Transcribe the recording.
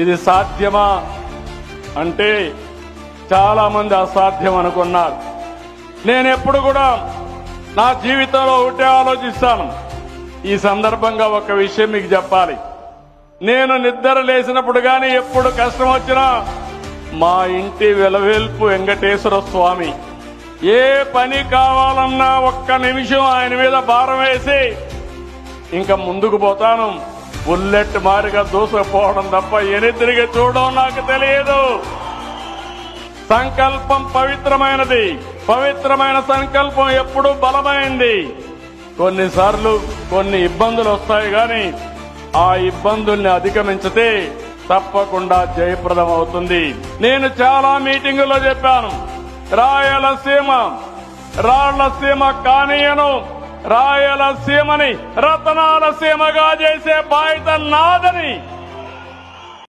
ఇది సాధ్యమా అంటే చాలా మంది అసాధ్యం అనుకున్నారు. నేను ఎప్పుడు కూడా నా జీవితంలో ఒకటే ఆలోచిస్తాను. ఈ సందర్భంగా ఒక విషయం మీకు చెప్పాలి. నేను నిద్ర లేచినప్పుడు గాని ఎప్పుడు కష్టం వచ్చినా మా ఇంటి వెలవేల్పు వెంకటేశ్వర స్వామి, ఏ పని కావాలన్నా ఒక్క నిమిషం ఆయన మీద భారం వేసి ఇంకా ముందుకు పోతాను. బుల్లెట్ మారిగా దూసుకుపోవడం తప్ప ఎనితిరిగి చూడడం నాకు తెలియదు. సంకల్పం పవిత్రమైనది. పవిత్రమైన సంకల్పం ఎప్పుడూ బలమైంది. కొన్నిసార్లు కొన్ని ఇబ్బందులు వస్తాయి గాని ఆ ఇబ్బందుల్ని అధిగమించితే తప్పకుండా జయప్రదం అవుతుంది. నేను చాలా మీటింగుల్లో చెప్పాను, రాయలసీమ రాళ్లసీమ కానీయను, రాయలసీమని రతనాల సీమగా చేసే బాధ్యత నాదని